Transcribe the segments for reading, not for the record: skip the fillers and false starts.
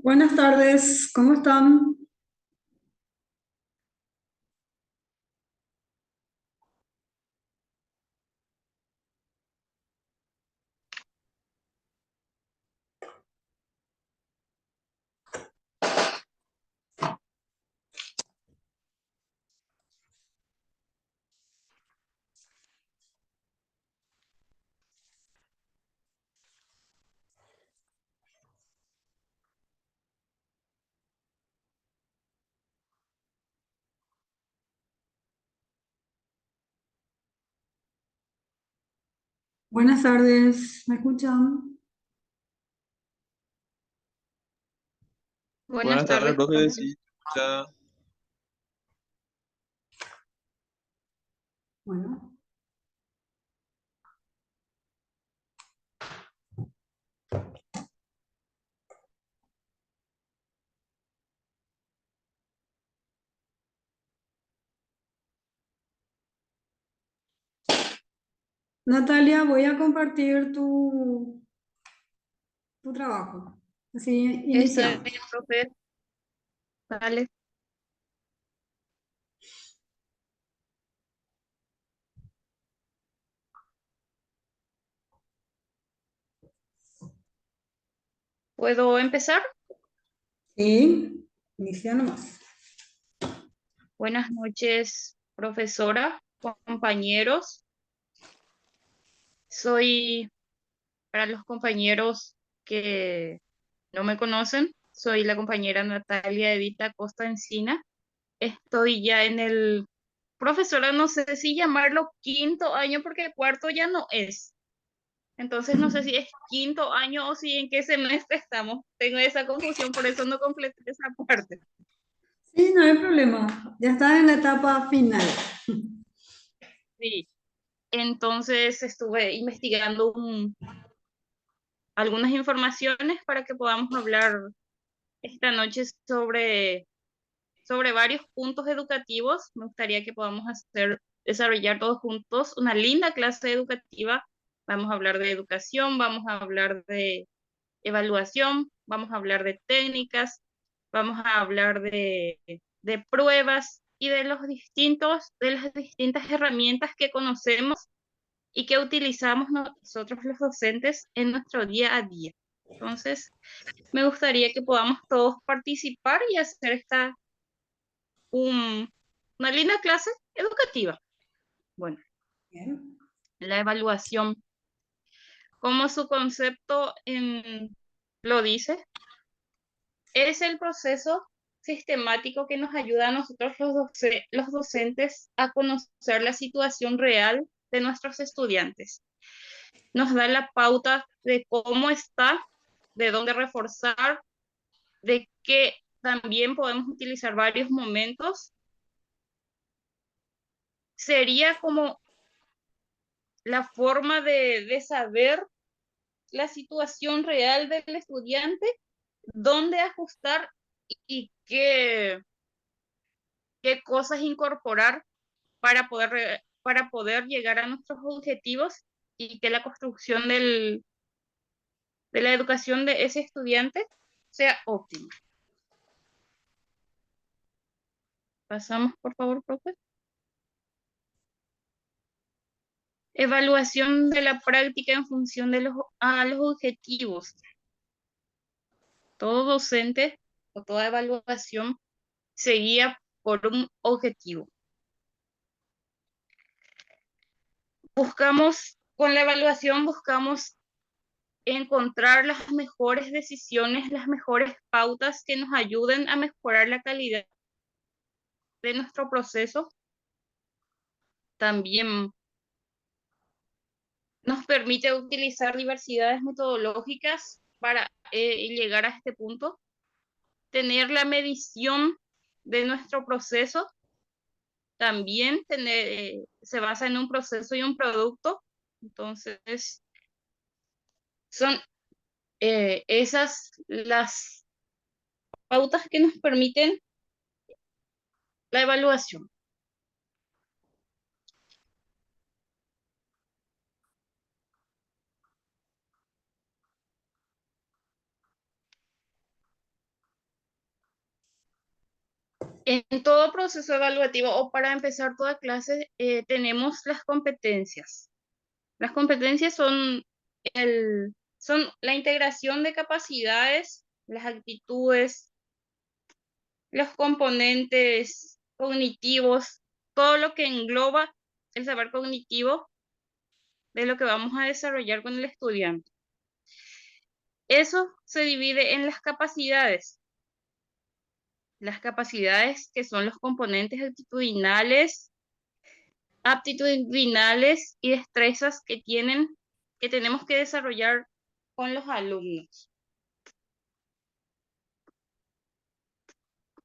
Buenas tardes, ¿cómo están? Buenas tardes, ¿me escuchan? Buenas Buenas tardes, tardes, profe. profe. Sí, ya. Bueno, Natalia, voy a compartir tu trabajo. Así Está iniciamos. bien, profe. Vale. ¿Puedo empezar? Sí, inicia nomás. Buenas noches, profesora, compañeros. Soy, para los compañeros que no me conocen, soy la compañera Natalia Evita Costa Encina. Estoy ya en el, profesora, no sé si llamarlo quinto año porque cuarto ya no es. Entonces no sé si es quinto año o si en qué semestre estamos. Tengo esa confusión, por eso no completé esa parte. Sí, no hay problema. Ya estás en la etapa final. Sí. Entonces estuve investigando algunas informaciones para que podamos hablar esta noche sobre varios puntos educativos. Me gustaría que podamos desarrollar todos juntos una linda clase educativa. Vamos a hablar de educación, vamos a hablar de evaluación, vamos a hablar de técnicas, vamos a hablar de pruebas y de las distintas herramientas que conocemos y que utilizamos nosotros los docentes en nuestro día a día. Entonces, me gustaría que podamos todos participar y hacer un- una linda clase educativa. Bueno, Bien. la evaluación, como su concepto lo dice, es el proceso sistemático que nos ayuda a nosotros los docentes a conocer la situación real de nuestros estudiantes. Nos da la pauta de cómo está, de dónde reforzar, de que también podemos utilizar varios momentos. Sería como la forma de saber la situación real del estudiante, dónde ajustar y qué cosas incorporar para poder llegar a nuestros objetivos y que la construcción de la educación de ese estudiante sea óptima. Pasamos, por favor, profe. Evaluación de la práctica en función de a los objetivos. Todo docente o toda evaluación se guía por un objetivo. Con la evaluación buscamos encontrar las mejores decisiones, las mejores pautas que nos ayuden a mejorar la calidad de nuestro proceso. También nos permite utilizar diversidades metodológicas para llegar a este punto, tener la medición de nuestro proceso, también se basa en un proceso y un producto. Entonces, son esas las pautas que nos permiten la evaluación. En todo proceso evaluativo o para empezar toda clase tenemos las competencias. Las competencias son la integración de capacidades, las actitudes, los componentes cognitivos, todo lo que engloba el saber cognitivo de lo que vamos a desarrollar con el estudiante. Eso se divide en las capacidades. Las capacidades que son los componentes aptitudinales y destrezas que tenemos que desarrollar con los alumnos.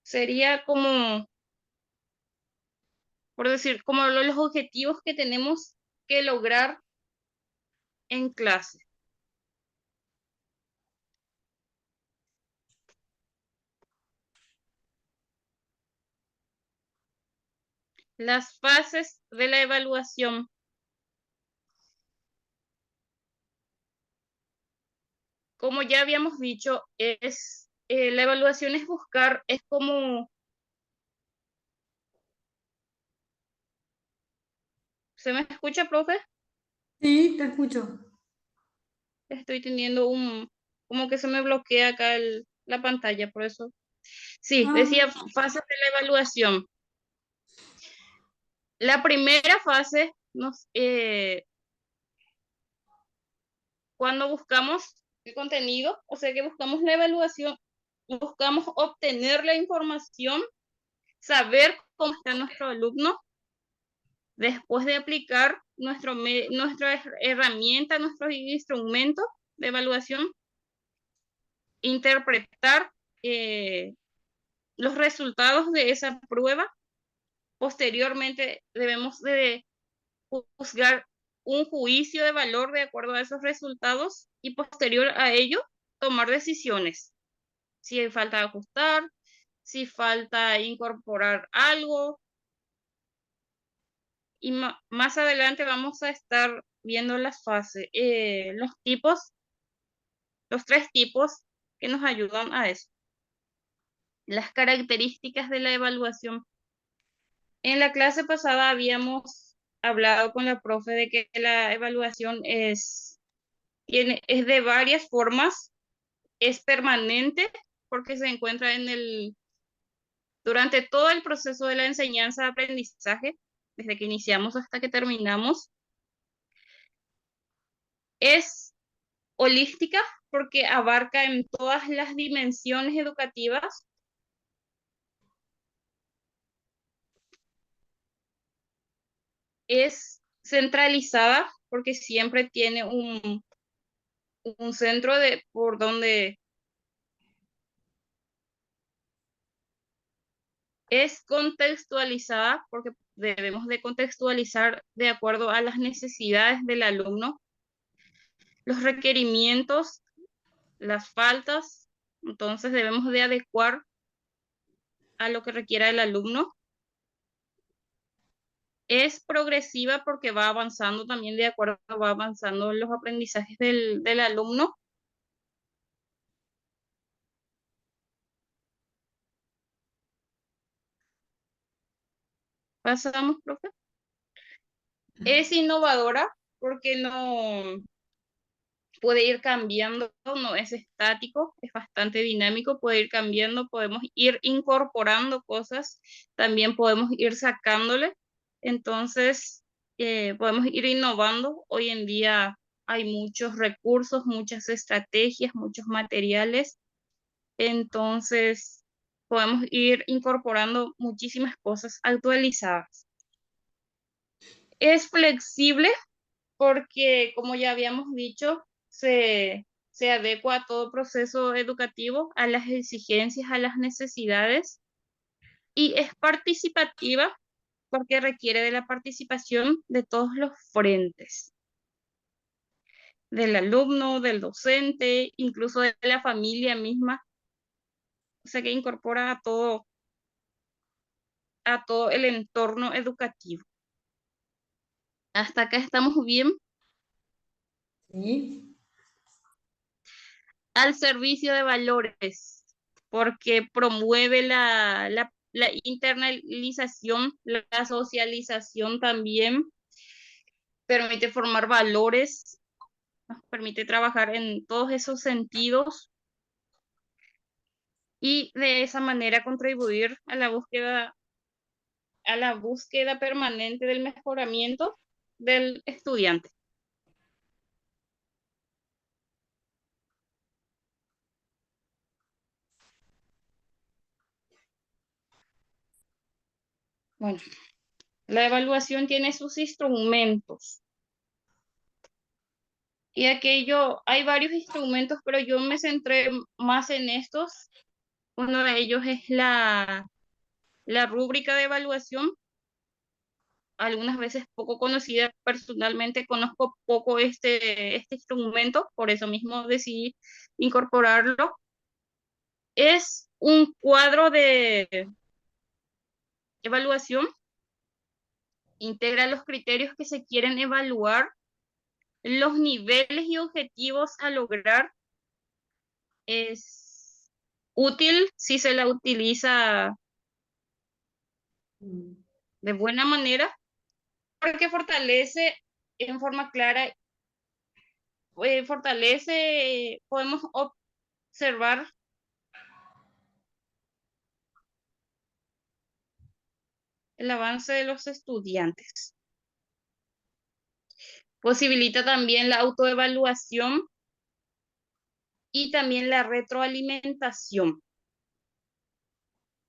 Sería como, por decir, como los objetivos que tenemos que lograr en clase. Las fases de la evaluación. Como ya habíamos dicho, la evaluación es buscar, es como, ¿se me escucha, profe? Sí, te escucho. Estoy teniendo como que se me bloquea acá la pantalla, por eso. Sí, Ah, decía fases de la evaluación. La primera fase, cuando buscamos el contenido, o sea que buscamos la evaluación, buscamos obtener la información, saber cómo está nuestro alumno, después de aplicar nuestra herramienta, nuestro instrumento de evaluación, interpretar los resultados de esa prueba. Posteriormente debemos de juzgar un juicio de valor de acuerdo a esos resultados y posterior a ello tomar decisiones. Si hay falta ajustar, si falta incorporar algo. Y más adelante vamos a estar viendo las fases, los tres tipos que nos ayudan a eso. Las características de la evaluación. En la clase pasada habíamos hablado con la profe de que la evaluación es de varias formas, es permanente porque se encuentra durante todo el proceso de la enseñanza-aprendizaje, desde que iniciamos hasta que terminamos. Es holística porque abarca en todas las dimensiones educativas. Es centralizada porque siempre tiene un centro por donde es contextualizada porque debemos de contextualizar de acuerdo a las necesidades del alumno, los requerimientos, las faltas, entonces debemos de adecuar a lo que requiera el alumno. Es progresiva porque va avanzando también de acuerdo, va avanzando los aprendizajes del alumno. Pasamos, profe. Es innovadora porque no puede ir cambiando, no es estático, es bastante dinámico, puede ir cambiando, podemos ir incorporando cosas, también podemos ir sacándole, entonces podemos ir innovando. Hoy en día hay muchos recursos, muchas estrategias, muchos materiales, entonces podemos ir incorporando muchísimas cosas actualizadas. Es flexible porque, como ya habíamos dicho, se adecua a todo proceso educativo, a las exigencias, a las necesidades, y es participativa porque requiere de la participación de todos los frentes, del alumno, del docente, incluso de la familia misma, o sea que incorpora a todo el entorno educativo. Hasta acá estamos bien. sí. Al servicio de valores, porque promueve la la internalización, la socialización también, permite formar valores, nos permite trabajar en todos esos sentidos y de esa manera contribuir a la búsqueda permanente del mejoramiento del estudiante. Bueno, la evaluación tiene sus instrumentos. Y aquello, hay varios instrumentos, pero yo me centré más en estos. Uno de ellos es la rúbrica de evaluación, algunas veces poco conocida. Personalmente conozco poco este instrumento, por eso mismo decidí incorporarlo. Es un cuadro de evaluación, integra los criterios que se quieren evaluar, los niveles y objetivos a lograr. Es útil si se la utiliza de buena manera, porque fortalece en forma clara, podemos observar el avance de los estudiantes. Posibilita también la autoevaluación y también la retroalimentación.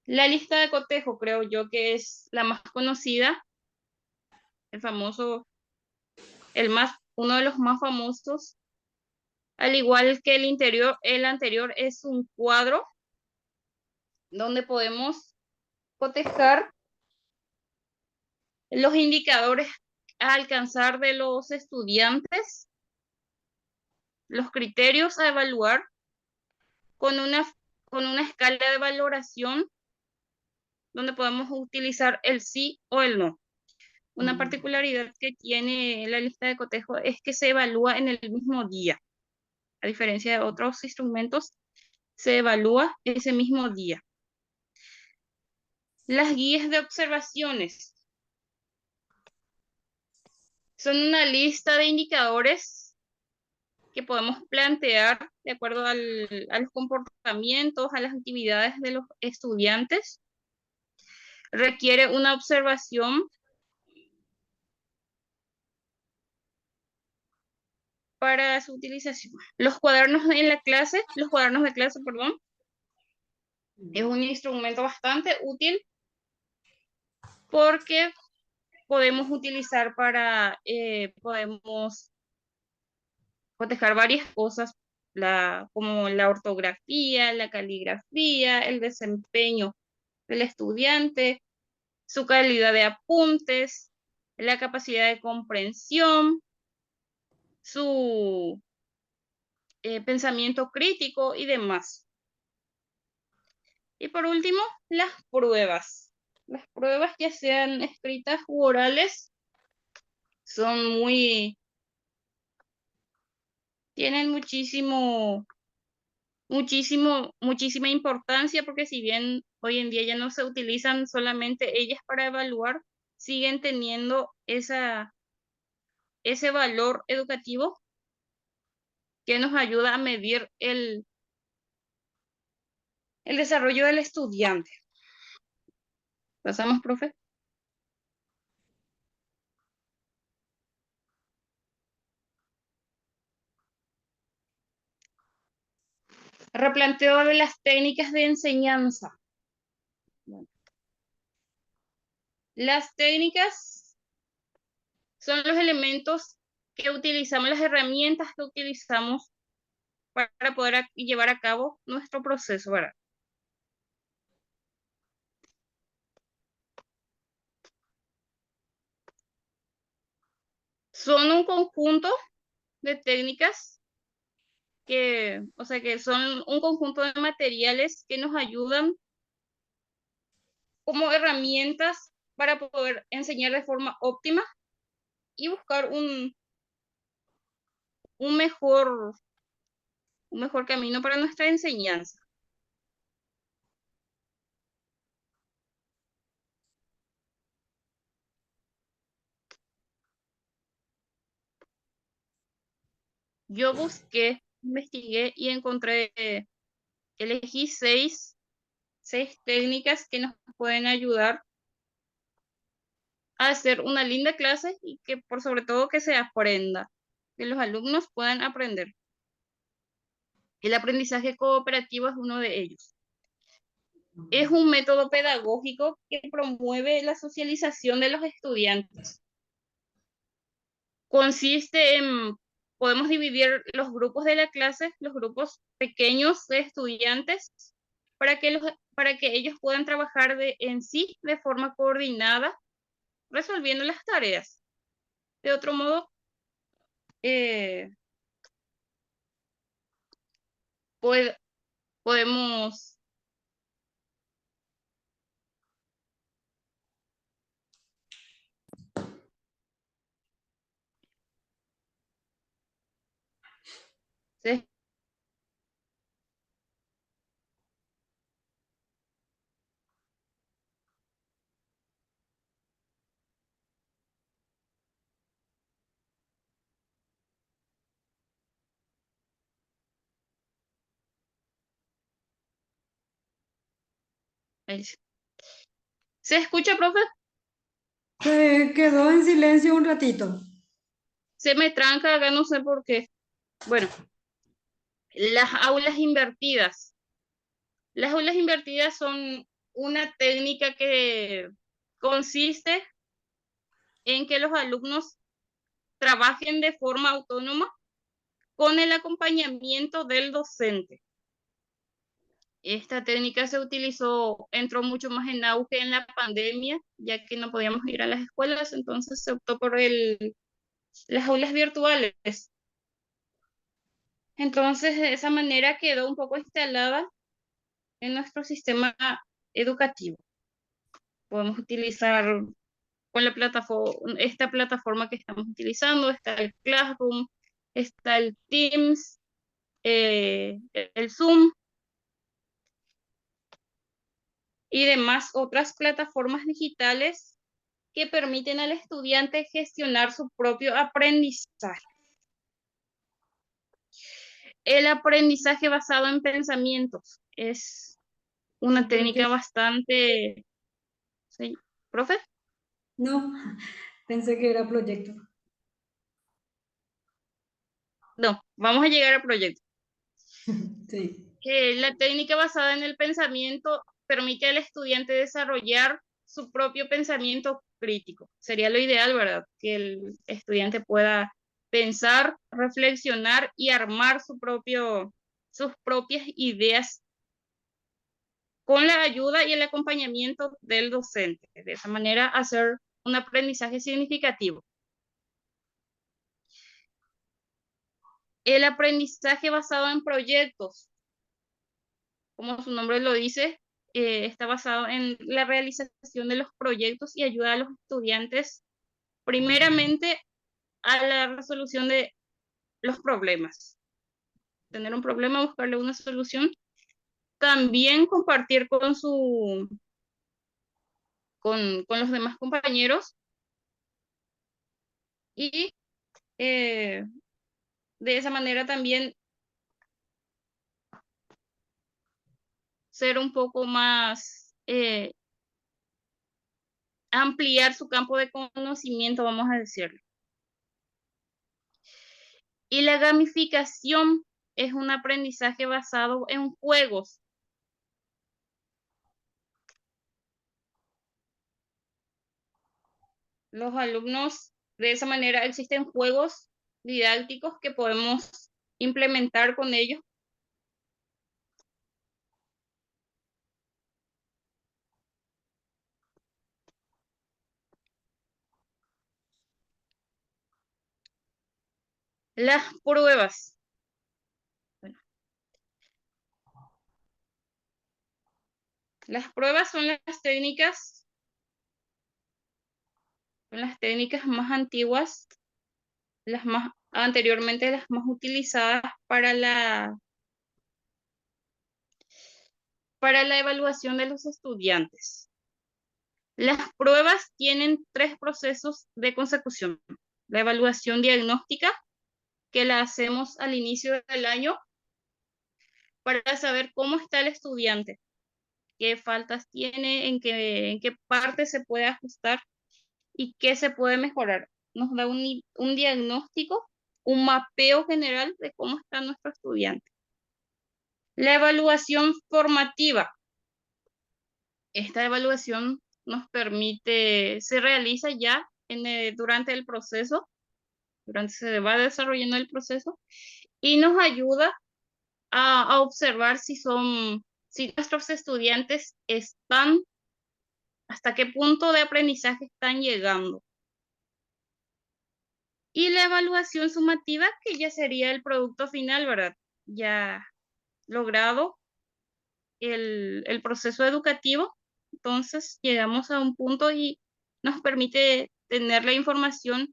La lista de cotejo creo yo que es la más conocida, el famoso, uno de los más famosos, al igual que el anterior es un cuadro donde podemos cotejar los indicadores a alcanzar de los estudiantes, los criterios a evaluar con una escala de valoración donde podemos utilizar el sí o el no. Una particularidad que tiene la lista de cotejo es que se evalúa en el mismo día. A diferencia de otros instrumentos, se evalúa ese mismo día. Las guías de observaciones son una lista de indicadores que podemos plantear de acuerdo a los comportamientos, a las actividades de los estudiantes. Requiere una observación para su utilización. Los cuadernos de clase, perdón, es un instrumento bastante útil porque podemos utilizar podemos cotejar varias cosas, como la ortografía, la caligrafía, el desempeño del estudiante, su calidad de apuntes, la capacidad de comprensión, su pensamiento crítico y demás. Y por último, las pruebas. Las pruebas, ya sean escritas u orales, son tienen muchísima importancia, porque si bien hoy en día ya no se utilizan solamente ellas para evaluar, siguen teniendo ese valor educativo que nos ayuda a medir el desarrollo del estudiante. ¿Pasamos, profe? Replanteo de las técnicas de enseñanza. Bueno, las técnicas son los elementos que utilizamos, las herramientas que utilizamos para poder llevar a cabo nuestro proceso, ¿verdad? Son un conjunto de técnicas que son un conjunto de materiales que nos ayudan como herramientas para poder enseñar de forma óptima y buscar un mejor, un mejor camino para nuestra enseñanza. Yo busqué, investigué y encontré, elegí seis técnicas que nos pueden ayudar a hacer una linda clase y que por sobre todo que se aprenda, que los alumnos puedan aprender. El aprendizaje cooperativo es uno de ellos. Es un método pedagógico que promueve la socialización de los estudiantes. Consiste en, podemos dividir los grupos de la clase, los grupos pequeños de estudiantes, para que ellos puedan trabajar en sí de forma coordinada, resolviendo las tareas. De otro modo, eh, pod- podemos... ¿sí? ¿Se escucha, profe? Se quedó en silencio un ratito. Se me tranca acá, no sé por qué. Bueno, las aulas invertidas. Las aulas invertidas son una técnica que consiste en que los alumnos trabajen de forma autónoma con el acompañamiento del docente. Esta técnica se utilizó, entró mucho más en auge en la pandemia, ya que no podíamos ir a las escuelas, entonces se optó por las aulas virtuales. Entonces, de esa manera quedó un poco instalada en nuestro sistema educativo. Podemos utilizar con la plataforma, esta plataforma que estamos utilizando, está el Classroom, está el Teams, el Zoom y demás otras plataformas digitales que permiten al estudiante gestionar su propio aprendizaje. El aprendizaje basado en pensamientos es una ¿Y por técnica qué? bastante... ¿Sí? ¿Profe? No, pensé que era proyecto. No, vamos a llegar al proyecto. Sí. La técnica basada en el pensamiento permite al estudiante desarrollar su propio pensamiento crítico. Sería lo ideal, ¿verdad? Que el estudiante pueda pensar, reflexionar y armar sus propias ideas con la ayuda y el acompañamiento del docente. De esa manera, hacer un aprendizaje significativo. El aprendizaje basado en proyectos, como su nombre lo dice, está basado en la realización de los proyectos y ayuda a los estudiantes primeramente a la resolución de los problemas. Tener un problema, buscarle una solución. También compartir con los demás compañeros y eh, de esa manera también ser un poco más, ampliar su campo de conocimiento, vamos a decirlo. Y la gamificación es un aprendizaje basado en juegos. Los alumnos, de esa manera, existen juegos didácticos que podemos implementar con ellos. Las pruebas. Bueno, las pruebas son las técnicas más antiguas, anteriormente las más utilizadas para la evaluación de los estudiantes. Las pruebas tienen tres procesos de consecución: la evaluación diagnóstica, que la hacemos al inicio del año para saber cómo está el estudiante, qué faltas tiene, en qué parte se puede ajustar y qué se puede mejorar. Nos da un diagnóstico, un mapeo general de cómo está nuestro estudiante. La evaluación formativa. Esta evaluación nos permite, se realiza ya durante el proceso, durante se va desarrollando el proceso, y nos ayuda a observar si nuestros estudiantes están, hasta qué punto de aprendizaje están llegando. Y la evaluación sumativa, que ya sería el producto final, ¿verdad? Ya logrado el proceso educativo, entonces llegamos a un punto y nos permite tener la información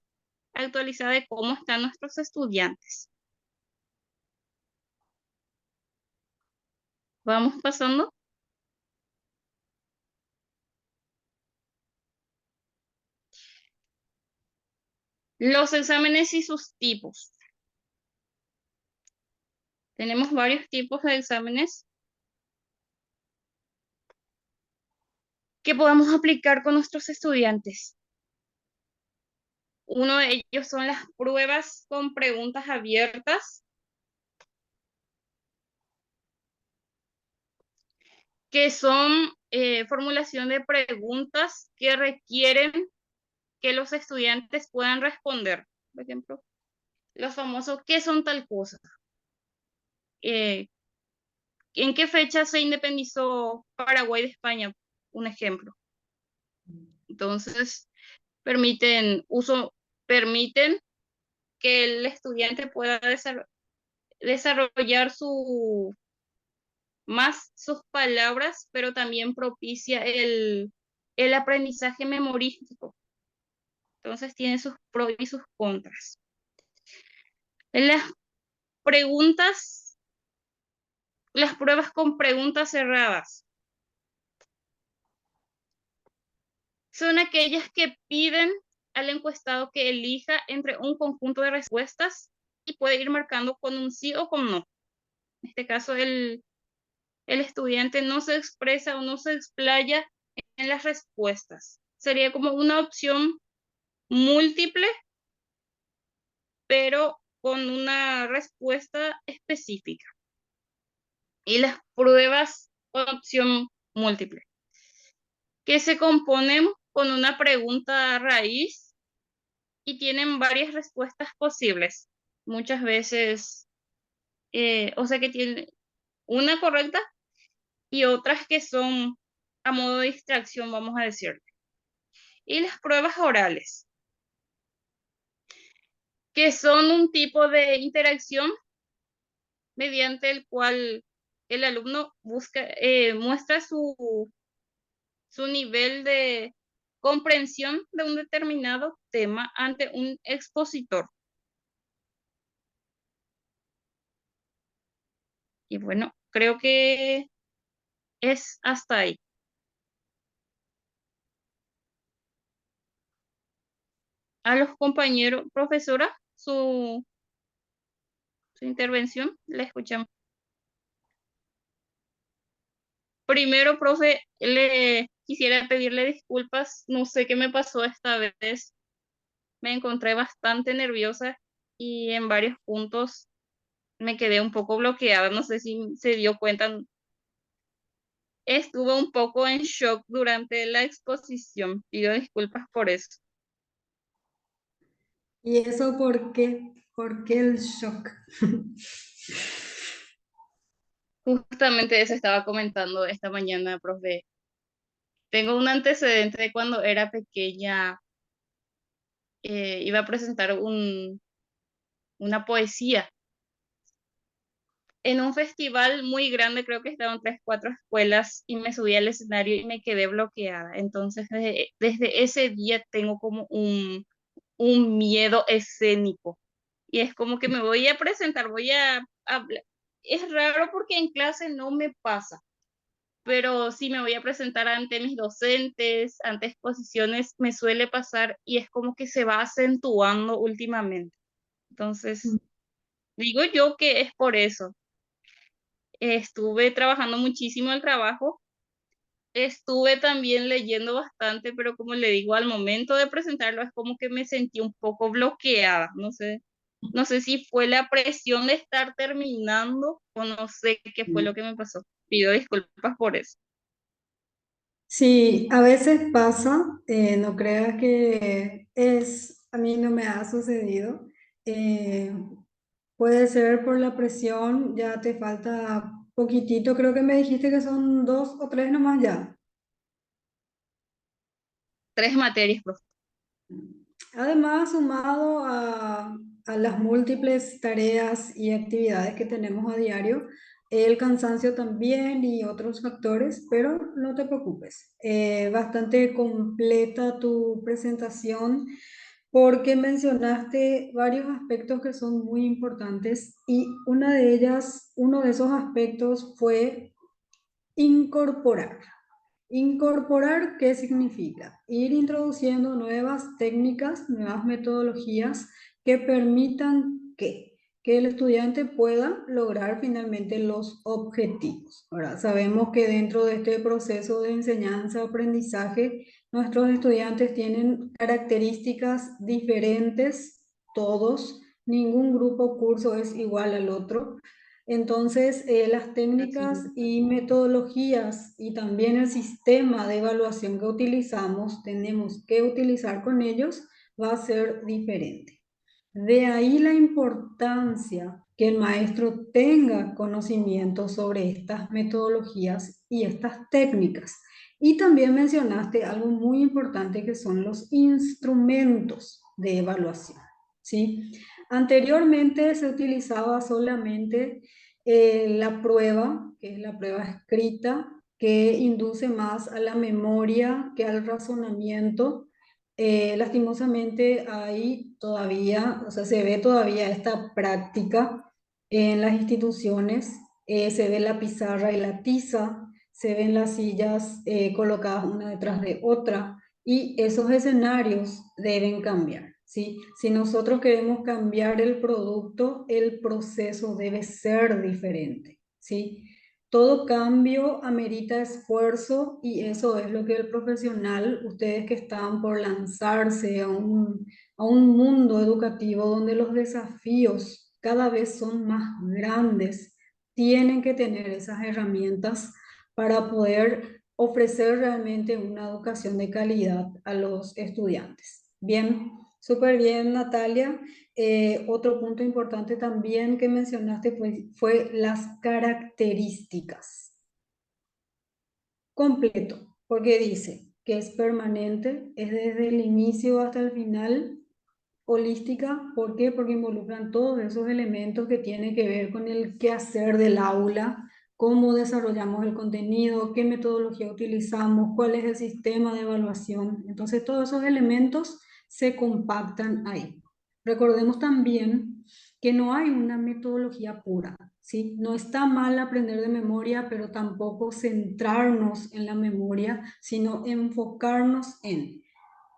actualizada de cómo están nuestros estudiantes. Vamos pasando. Los exámenes y sus tipos. Tenemos varios tipos de exámenes que podemos aplicar con nuestros estudiantes. Uno de ellos son las pruebas con preguntas abiertas, que son formulación de preguntas que requieren que los estudiantes puedan responder. Por ejemplo, los famosos, ¿qué son tal cosa? ¿En qué fecha se independizó Paraguay de España? Un ejemplo. Entonces, permiten que el estudiante pueda desarrollar más sus palabras, pero también propicia el aprendizaje memorístico. Entonces tiene sus pros y sus contras. Las preguntas, las pruebas con preguntas cerradas son aquellas que piden al encuestado que elija entre un conjunto de respuestas y puede ir marcando con un sí o con no. En este caso, el estudiante no se expresa o no se explaya en las respuestas. Sería como una opción múltiple, pero con una respuesta específica. Y las pruebas con opción múltiple, que se componen con una pregunta raíz y tienen varias respuestas posibles. Muchas veces, o sea que tienen una correcta y otras que son a modo de distracción, vamos a decir. Y las pruebas orales, que son un tipo de interacción mediante el cual el alumno muestra su nivel de comprensión de un determinado tema ante un expositor. Y bueno, creo que es hasta ahí. A los compañeros, profesora, su intervención, la escuchamos. Primero, profe, le quisiera pedirle disculpas, no sé qué me pasó esta vez, me encontré bastante nerviosa y en varios puntos me quedé un poco bloqueada, no sé si se dio cuenta, estuve un poco en shock durante la exposición, pido disculpas por eso. ¿Y eso por qué? ¿Por qué el shock? Justamente eso estaba comentando esta mañana, profe. Tengo un antecedente de cuando era pequeña, iba a presentar una poesía en un festival muy grande, creo que estaban 3, 4 escuelas, y me subí al escenario y me quedé bloqueada. Entonces, desde ese día tengo como un miedo escénico. Y es como que me voy a presentar, voy a hablar. Es raro porque en clase no me pasa, pero si me voy a presentar ante mis docentes, ante exposiciones, me suele pasar y es como que se va acentuando últimamente. Entonces, Digo yo que es por eso. Estuve trabajando muchísimo el trabajo, estuve también leyendo bastante, pero como le digo, al momento de presentarlo es como que me sentí un poco bloqueada. No sé si fue la presión de estar terminando o no sé qué fue lo que me pasó. Pido disculpas por eso. Sí, a veces pasa, no creas que a mí no me ha sucedido. eh, Puede ser por la presión, ya te falta poquitito, creo que me dijiste que son 2 o 3 nomás ya. 3 materias, profe. Además, sumado a las múltiples tareas y actividades que tenemos a diario, el cansancio también y otros factores, pero no te preocupes. Bastante completa tu presentación porque mencionaste varios aspectos que son muy importantes y uno de esos aspectos fue incorporar. Incorporar, ¿qué significa? Ir introduciendo nuevas técnicas, nuevas metodologías que permitan que el estudiante pueda lograr finalmente los objetivos. Ahora, sabemos que dentro de este proceso de enseñanza-aprendizaje, nuestros estudiantes tienen características diferentes, todos, ningún grupo curso es igual al otro. Entonces, las Así técnicas es. y metodologías y también el sistema de evaluación que utilizamos, tenemos que utilizar con ellos, va a ser diferente. De ahí la importancia que el maestro tenga conocimiento sobre estas metodologías y estas técnicas. Y también mencionaste algo muy importante que son los instrumentos de evaluación, ¿sí? Anteriormente se utilizaba solamente la prueba, que es la prueba escrita, que induce más a la memoria que al razonamiento. Lastimosamente hay todavía, o sea, se ve todavía esta práctica en las instituciones, se ve la pizarra y la tiza, se ven las sillas colocadas una detrás de otra y esos escenarios deben cambiar, ¿sí? Si nosotros queremos cambiar el producto, el proceso debe ser diferente, ¿sí? Todo cambio amerita esfuerzo y eso es lo que el profesional, ustedes que están por lanzarse a un mundo educativo donde los desafíos cada vez son más grandes, tienen que tener esas herramientas para poder ofrecer realmente una educación de calidad a los estudiantes. Bien, súper bien, Natalia. Otro punto importante también que mencionaste fue las características. Completo, porque dice que es permanente, es desde el inicio hasta el final, holística. ¿Por qué? Porque involucran todos esos elementos que tienen que ver con el quehacer del aula, cómo desarrollamos el contenido, qué metodología utilizamos, cuál es el sistema de evaluación. Entonces, todos esos elementos se compactan ahí. Recordemos también que no hay una metodología pura, ¿sí? No está mal aprender de memoria, pero tampoco centrarnos en la memoria, sino enfocarnos en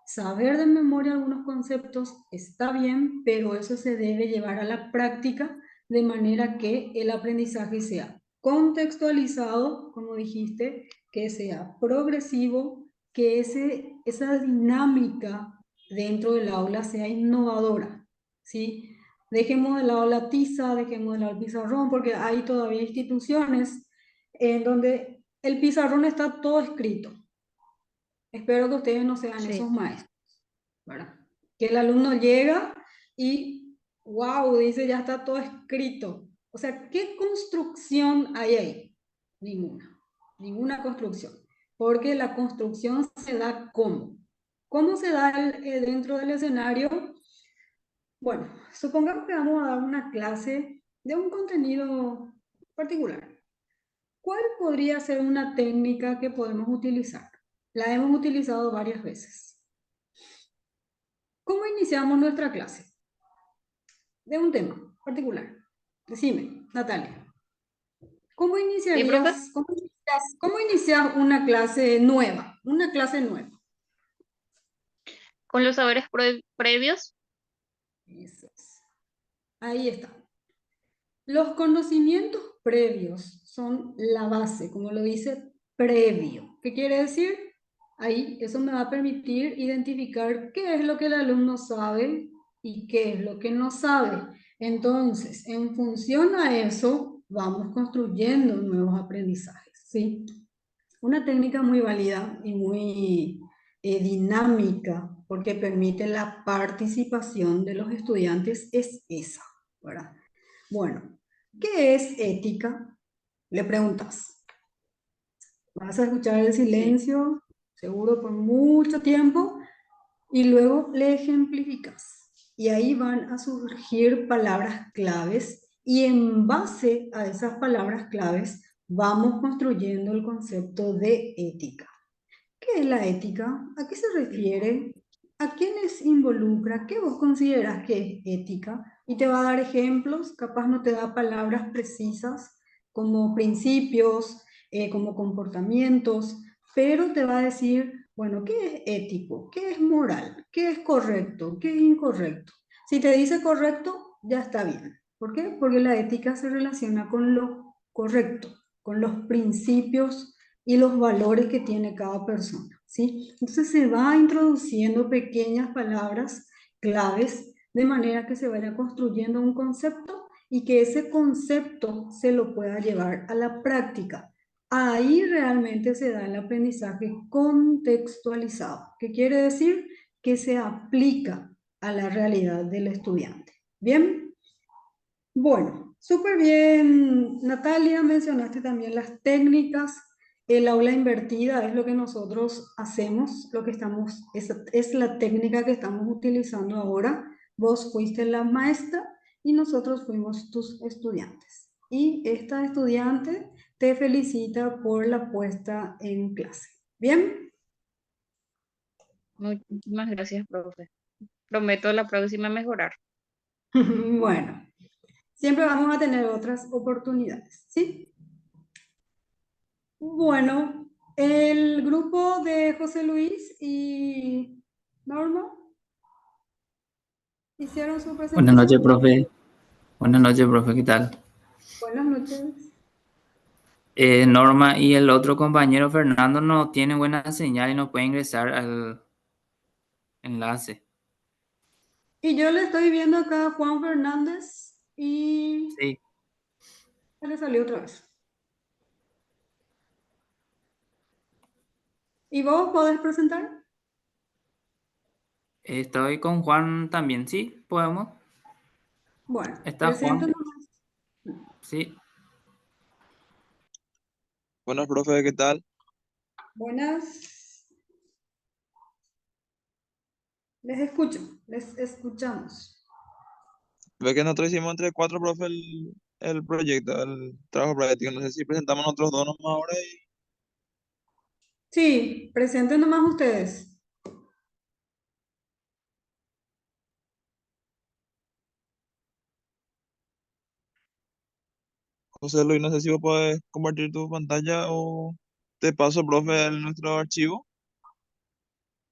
saber de memoria algunos conceptos está bien, pero eso se debe llevar a la práctica de manera que el aprendizaje sea contextualizado, como dijiste, que sea progresivo, que esa dinámica dentro del aula sea innovadora, ¿sí? Dejemos de lado la tiza, dejemos de lado el pizarrón, porque hay todavía instituciones en donde el pizarrón está todo escrito. Espero que ustedes no sean Sí. esos maestros, ¿verdad? Que el alumno llega y, wow, dice, ya está todo escrito. O sea, ¿qué construcción hay ahí? Ninguna, ninguna construcción. Porque la construcción se da ¿cómo? ¿Cómo se da dentro del escenario? Bueno, supongamos que vamos a dar una clase de un contenido particular. ¿Cuál podría ser una técnica que podemos utilizar? La hemos utilizado varias veces. ¿Cómo iniciamos nuestra clase? De un tema particular. Decime, Natalia, ¿cómo ¿Sí, profe? iniciarías, cómo inicias una clase nueva? Una clase nueva. Con los saberes previos, Eso es. Ahí está. Los conocimientos previos son la base, como lo dice previo. ¿Qué quiere decir? Ahí eso me va a permitir identificar qué es lo que el alumno sabe y qué es lo que no sabe. Entonces, en función a eso, vamos construyendo nuevos aprendizajes, ¿sí? Una técnica muy válida y muy dinámica porque permite la participación de los estudiantes es esa, ¿verdad? Bueno, ¿qué es ética? Le preguntas. Vas a escuchar el Sí. silencio, seguro por mucho tiempo, y luego le ejemplificas. Y ahí van a surgir palabras claves y en base a esas palabras claves vamos construyendo el concepto de ética. ¿Qué es la ética? ¿A qué se refiere? ¿A quiénes involucra? ¿Qué vos consideras que es ética? Y te va a dar ejemplos, capaz no te da palabras precisas como principios, como comportamientos, pero te va a decir, bueno, ¿qué es ético? ¿Qué es moral? ¿Qué es correcto? ¿Qué es incorrecto? Si te dice correcto, ya está bien. ¿Por qué? Porque la ética se relaciona con lo correcto, con los principios y los valores que tiene cada persona, ¿sí? Entonces se va introduciendo pequeñas palabras claves de manera que se vaya construyendo un concepto y que ese concepto se lo pueda llevar a la práctica. Ahí realmente se da el aprendizaje contextualizado, que quiere decir que se aplica a la realidad del estudiante. ¿Bien? Bueno, súper bien, Natalia, mencionaste también las técnicas. El aula invertida es lo que nosotros hacemos, lo que estamos, es la técnica que estamos utilizando ahora. Vos fuiste la maestra y nosotros fuimos tus estudiantes. Y esta estudiante te felicita por la puesta en clase. ¿Bien? Muchísimas gracias, profe. Prometo la próxima mejorar. Bueno, siempre vamos a tener otras oportunidades, ¿sí? Bueno, el grupo de José Luis y Norma hicieron su Buenas noches, presentación. profe. Buenas noches, profe. ¿Qué tal? Buenas noches. Norma y el otro compañero Fernando no tienen buena señal y no pueden ingresar al enlace. Y yo le estoy viendo acá a Juan Fernández y Sí, se le salió otra vez. ¿Y vos podés presentar? estoy con Juan también. Sí, podemos. Bueno, Está presento Juan. nomás. Sí. Buenas, profe, ¿qué tal? Buenas. Les escucho, les escuchamos. Ve que nosotros hicimos entre cuatro, profe, el proyecto, el trabajo práctico. No sé si presentamos nosotros dos nomás ahora y Sí, presenten nomás ustedes. José Luis, no sé si vos podés compartir tu pantalla o te paso, profe, nuestro archivo.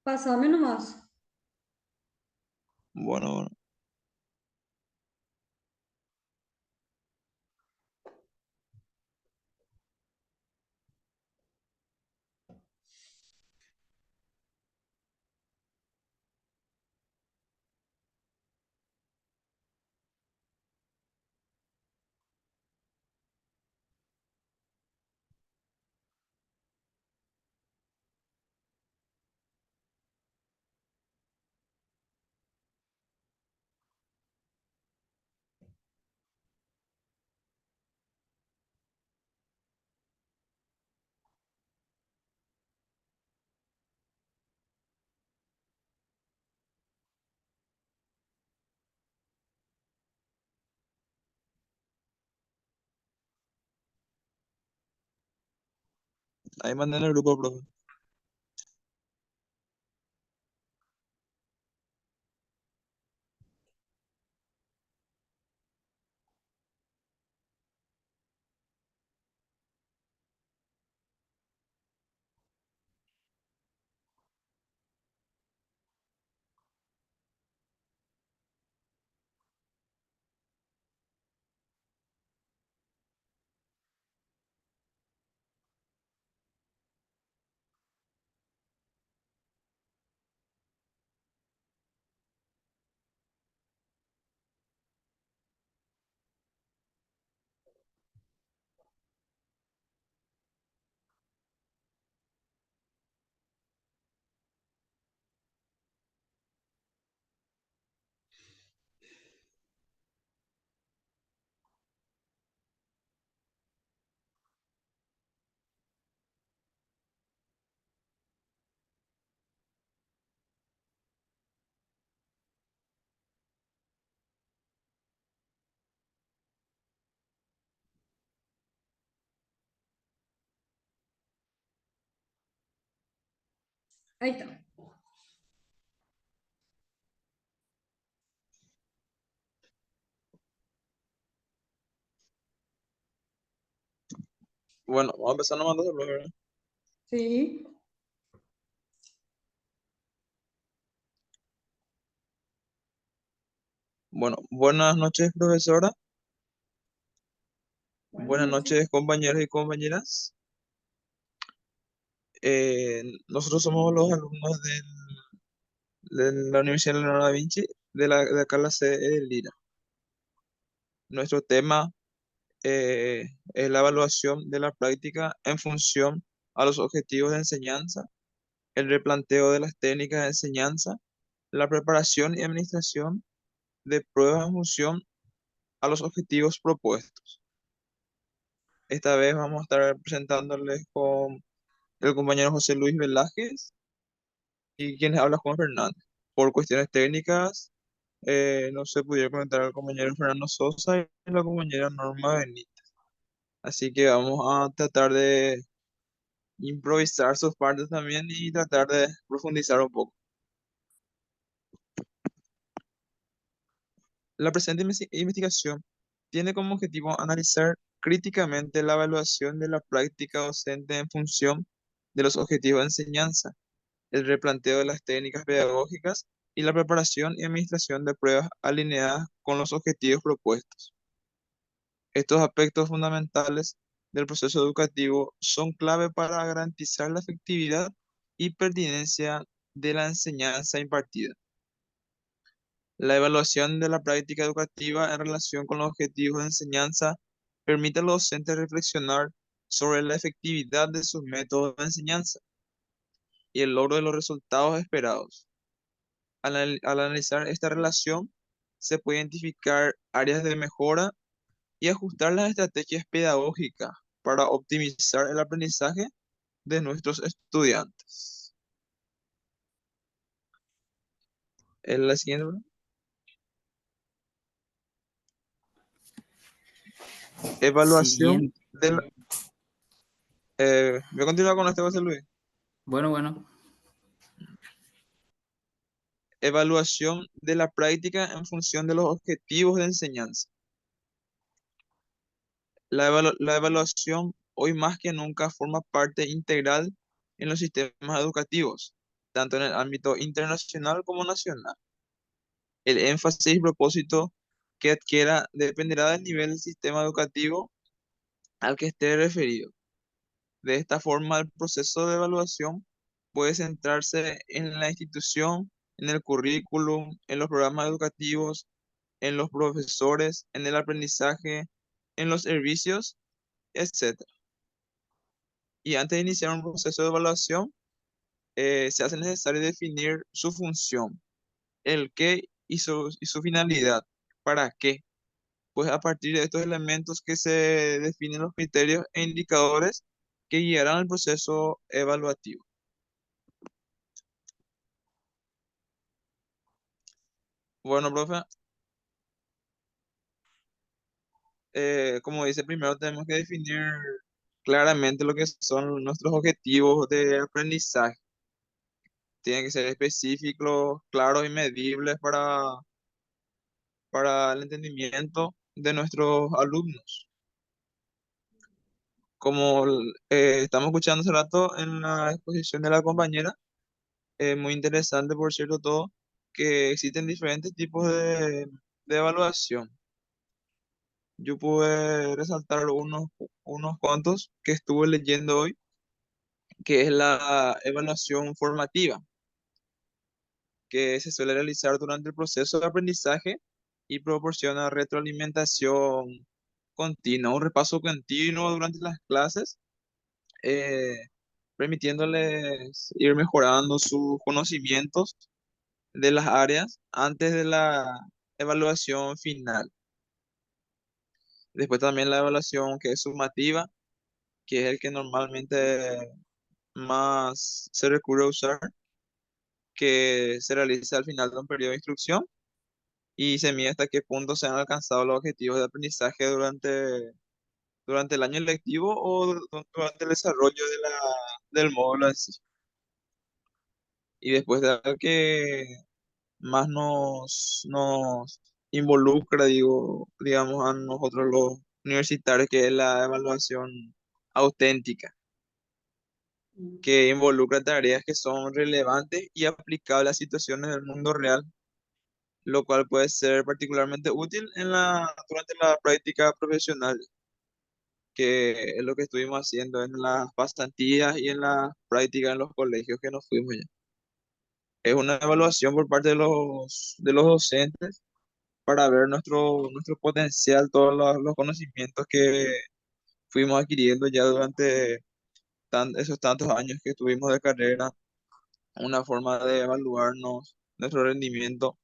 Pásame nomás. Bueno, bueno, ahí mandé en el grupo, profe. Ahí está. Bueno, vamos a empezar nomás entonces, ¿verdad? Sí. Bueno, buenas noches, profesora. Buenas Buenas noches. noches, compañeros y compañeras. Nosotros somos los alumnos de la Universidad de Leonardo da Vinci, de acá la sede de Lira. Nuestro tema es la evaluación de la práctica en función a los objetivos de enseñanza, el replanteo de las técnicas de enseñanza, la preparación y administración de pruebas en función a los objetivos propuestos. Esta vez vamos a estar presentándoles con el compañero José Luis Velázquez y quienes habla Juan Fernández. Por cuestiones técnicas, no se pudieron conectar al compañero Fernando Sosa y la compañera Norma Benítez. Así que vamos a tratar de improvisar sus partes también y tratar de profundizar un poco. La presente investigación tiene como objetivo analizar críticamente la evaluación de la práctica docente en función de los objetivos de enseñanza, el replanteo de las técnicas pedagógicas y la preparación y administración de pruebas alineadas con los objetivos propuestos. Estos aspectos fundamentales del proceso educativo son clave para garantizar la efectividad y pertinencia de la enseñanza impartida. La evaluación de la práctica educativa en relación con los objetivos de enseñanza permite a los docentes reflexionar sobre la efectividad de sus métodos de enseñanza y el logro de los resultados esperados. Al analizar esta relación, se puede identificar áreas de mejora y ajustar las estrategias pedagógicas para optimizar el aprendizaje de nuestros estudiantes. En la siguiente, ¿verdad? Evaluación Siguiente. del... voy a continuar con este, José Luis. Bueno, bueno. Evaluación de la práctica en función de los objetivos de enseñanza. La evaluación hoy más que nunca forma parte integral en los sistemas educativos, tanto en el ámbito internacional como nacional. El énfasis y propósito que adquiera dependerá del nivel del sistema educativo al que esté referido. De esta forma, el proceso de evaluación puede centrarse en la institución, en el currículum, en los programas educativos, en los profesores, en el aprendizaje, en los servicios, etcétera. Y antes de iniciar un proceso de evaluación, se hace necesario definir su función, el qué y su finalidad. ¿Para qué? Pues a partir de estos elementos que se definen los criterios e indicadores que guiarán el proceso evaluativo. Bueno, profe, como dice, primero tenemos que definir claramente lo que son nuestros objetivos de aprendizaje. Tienen que ser específicos, claros y medibles para el entendimiento de nuestros alumnos. Como estamos escuchando hace rato en la exposición de la compañera, muy interesante, por cierto, todo, que existen diferentes tipos de evaluación. Yo pude resaltar unos cuantos que estuve leyendo hoy, que es la evaluación formativa, que se suele realizar durante el proceso de aprendizaje y proporciona retroalimentación continua, un repaso continuo durante las clases, eh, permitiéndoles ir mejorando sus conocimientos de las áreas antes de la evaluación final. Después también la evaluación que es sumativa, que es el que normalmente más se recurre a usar, que se realiza al final de un periodo de instrucción y se mide hasta qué punto se han alcanzado los objetivos de aprendizaje durante el año lectivo o durante el desarrollo del módulo en sí. Y después de algo que más nos involucra, digamos, a nosotros los universitarios, que es la evaluación auténtica, que involucra tareas que son relevantes y aplicables a situaciones del mundo real, lo cual puede ser particularmente útil durante la práctica profesional, que es lo que estuvimos haciendo en las pasantías y en las prácticas en los colegios que nos fuimos ya. Es una evaluación por parte de los docentes para ver nuestro potencial, todos los conocimientos que fuimos adquiriendo ya durante esos tantos años que tuvimos de carrera, una forma de evaluarnos, nuestro rendimiento,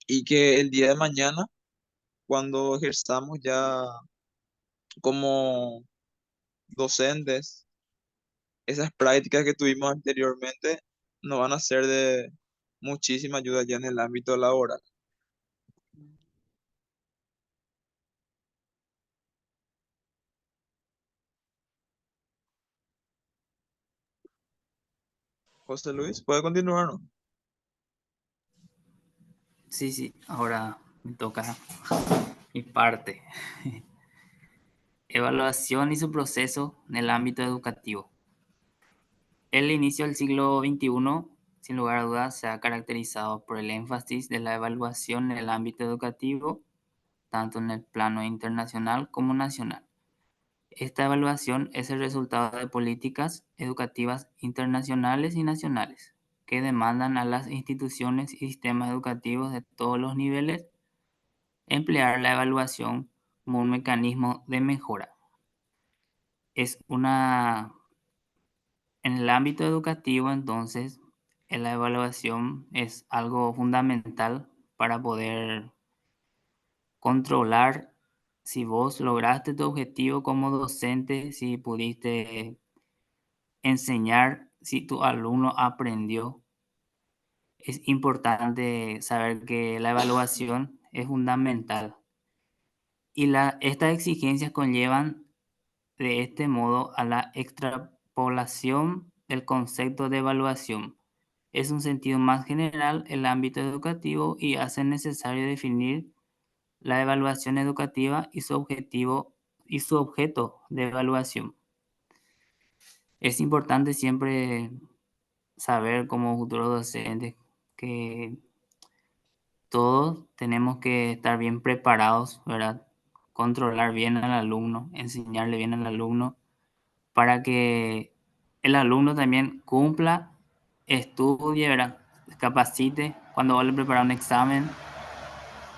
y que el día de mañana, cuando ejerzamos ya como docentes, esas prácticas que tuvimos anteriormente nos van a ser de muchísima ayuda ya en el ámbito laboral. José Luis, ¿puede continuar, no? Sí, sí, ahora me toca mi parte. Evaluación y su proceso en el ámbito educativo. El inicio del siglo XXI, sin lugar a dudas, se ha caracterizado por el énfasis de la evaluación en el ámbito educativo, tanto en el plano internacional como nacional. Esta evaluación es el resultado de políticas educativas internacionales y nacionales que demandan a las instituciones y sistemas educativos de todos los niveles emplear la evaluación como un mecanismo de mejora. En el ámbito educativo, entonces, la evaluación es algo fundamental para poder controlar si vos lograste tu objetivo como docente, si pudiste enseñar, si tu alumno aprendió. Es importante saber que la evaluación es fundamental y estas exigencias conllevan de este modo a la extrapolación del concepto de evaluación. Es un sentido más general el ámbito educativo y hace necesario definir la evaluación educativa y su objetivo y su objeto de evaluación. Es importante siempre saber como futuros docentes que todos tenemos que estar bien preparados, ¿verdad? Controlar bien al alumno, enseñarle bien al alumno para que el alumno también cumpla, estudie, ¿verdad? Capacite cuando vaya a preparar un examen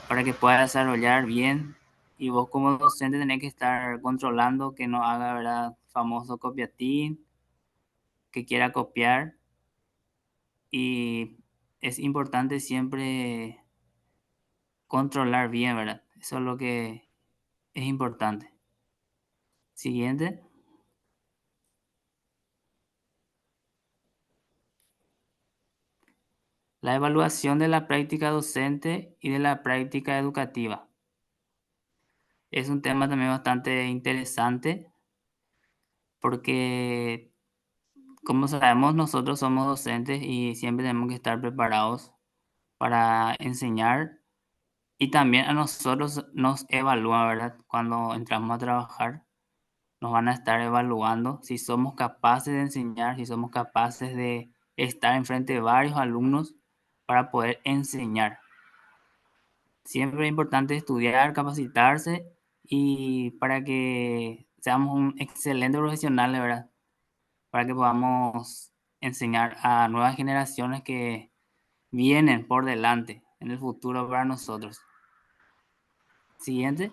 para que pueda desarrollar bien. Y vos como docente tenés que estar controlando que no haga, ¿verdad? Famoso copiatín, que quiera copiar. Y es importante siempre controlar bien, ¿verdad? Eso es lo que es importante. Siguiente. La evaluación de la práctica docente y de la práctica educativa. Es un tema también bastante interesante porque, como sabemos, nosotros somos docentes y siempre tenemos que estar preparados para enseñar y también a nosotros nos evalúan, ¿verdad? Cuando entramos a trabajar, nos van a estar evaluando si somos capaces de enseñar, si somos capaces de estar enfrente de varios alumnos para poder enseñar. Siempre es importante estudiar, capacitarse y para que seamos un excelente profesional, de verdad, para que podamos enseñar a nuevas generaciones que vienen por delante en el futuro para nosotros. Siguiente.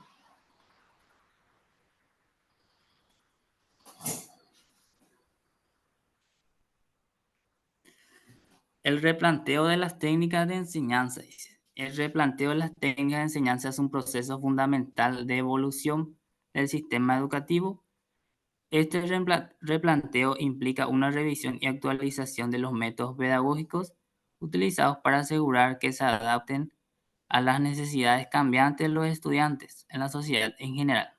El replanteo de las técnicas de enseñanza. El replanteo de las técnicas de enseñanza es un proceso fundamental de evolución del sistema educativo. Este replanteo implica una revisión y actualización de los métodos pedagógicos utilizados para asegurar que se adapten a las necesidades cambiantes de los estudiantes en la sociedad en general.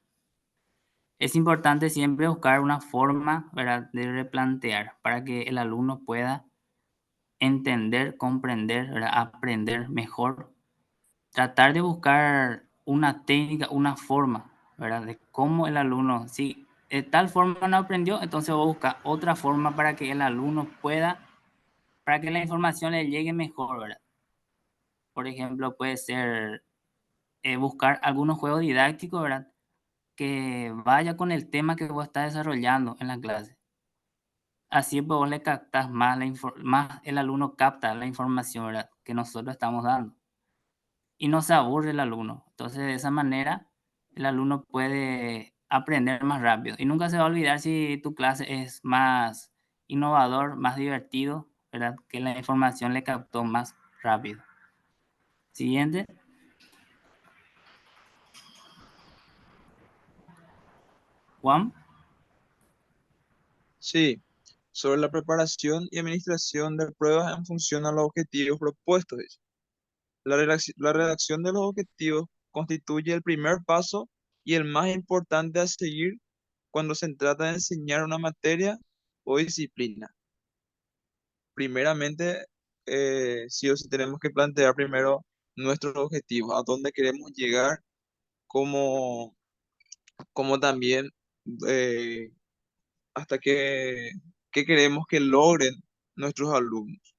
Es importante siempre buscar una forma, ¿verdad?, de replantear para que el alumno pueda entender, comprender, ¿verdad? Aprender mejor, tratar de buscar una técnica, una forma, ¿verdad? De cómo el alumno, si de tal forma no aprendió, entonces voy a buscar otra forma para que el alumno pueda, para que la información le llegue mejor, ¿verdad? Por ejemplo, puede ser buscar algunos juegos didácticos, ¿verdad? Que vaya con el tema que vos estás desarrollando en la clase. Así pues vos le captas más, más el alumno capta la información, ¿verdad? Que nosotros estamos dando. Y no se aburre el alumno. Entonces, de esa manera, el alumno puede aprender más rápido. Y nunca se va a olvidar si tu clase es más innovador, más divertido, ¿verdad? Que la información le captó más rápido. Siguiente. Juan. Sí, sobre la preparación y administración de pruebas en función a los objetivos propuestos, dice. La redacción de los objetivos constituye el primer paso y el más importante a seguir cuando se trata de enseñar una materia o disciplina. Primeramente, sí o sí tenemos que plantear primero nuestros objetivos, a dónde queremos llegar, como, como también eh, hasta qué queremos que logren nuestros alumnos.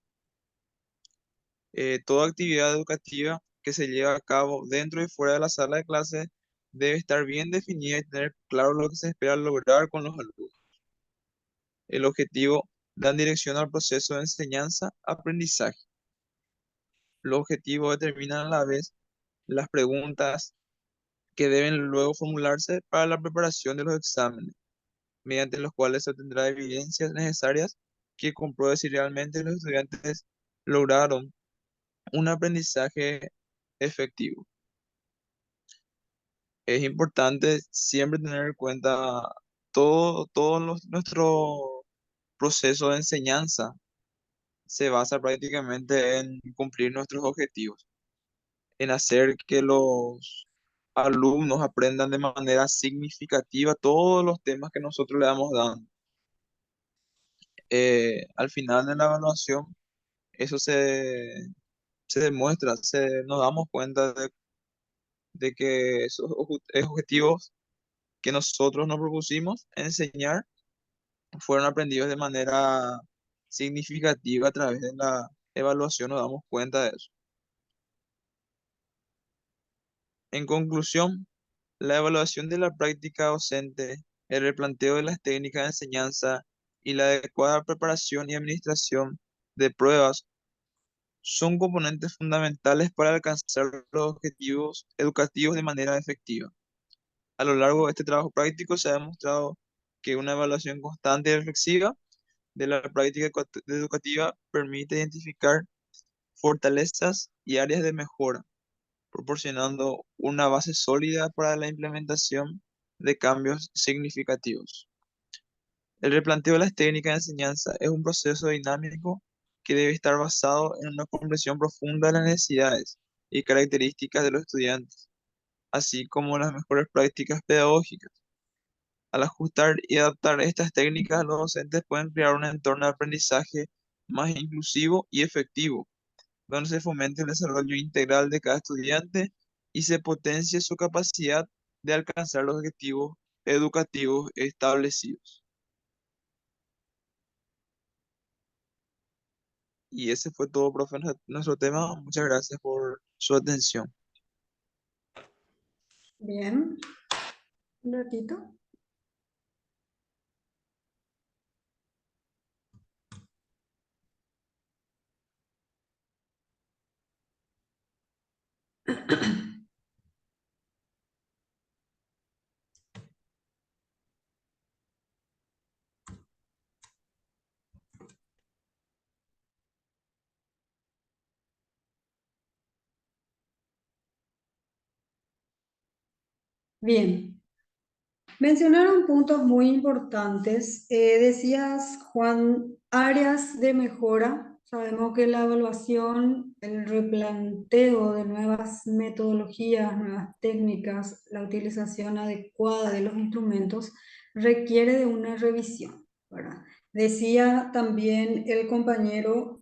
Toda actividad educativa que se lleva a cabo dentro y fuera de la sala de clases debe estar bien definida y tener claro lo que se espera lograr con los alumnos. El objetivo da dirección al proceso de enseñanza-aprendizaje. Los objetivos determinan a la vez las preguntas que deben luego formularse para la preparación de los exámenes, mediante los cuales se obtendrá evidencias necesarias que compruebe si realmente los estudiantes lograron un aprendizaje efectivo. Es importante siempre tener en cuenta nuestro proceso de enseñanza se basa prácticamente en cumplir nuestros objetivos, en hacer que los alumnos aprendan de manera significativa todos los temas que nosotros le damos dando. Al final de la evaluación, eso se demuestra, nos damos cuenta de que esos objetivos que nosotros nos propusimos enseñar fueron aprendidos de manera significativa a través de la evaluación, nos damos cuenta de eso. En conclusión, la evaluación de la práctica docente, el replanteo de las técnicas de enseñanza y la adecuada preparación y administración de pruebas son componentes fundamentales para alcanzar los objetivos educativos de manera efectiva. A lo largo de este trabajo práctico se ha demostrado que una evaluación constante y reflexiva de la práctica educativa permite identificar fortalezas y áreas de mejora, proporcionando una base sólida para la implementación de cambios significativos. El replanteo de las técnicas de enseñanza es un proceso dinámico que debe estar basado en una comprensión profunda de las necesidades y características de los estudiantes, así como las mejores prácticas pedagógicas. Al ajustar y adaptar estas técnicas, los docentes pueden crear un entorno de aprendizaje más inclusivo y efectivo, donde se fomente el desarrollo integral de cada estudiante y se potencie su capacidad de alcanzar los objetivos educativos establecidos. Y ese fue todo, profe, nuestro tema. Muchas gracias por su atención. Bien, un ratito. Bien, mencionaron puntos muy importantes. Decías, Juan, áreas de mejora. Sabemos que la evaluación, el replanteo de nuevas metodologías, nuevas técnicas, la utilización adecuada de los instrumentos requiere de una revisión, ¿verdad? Decía también el compañero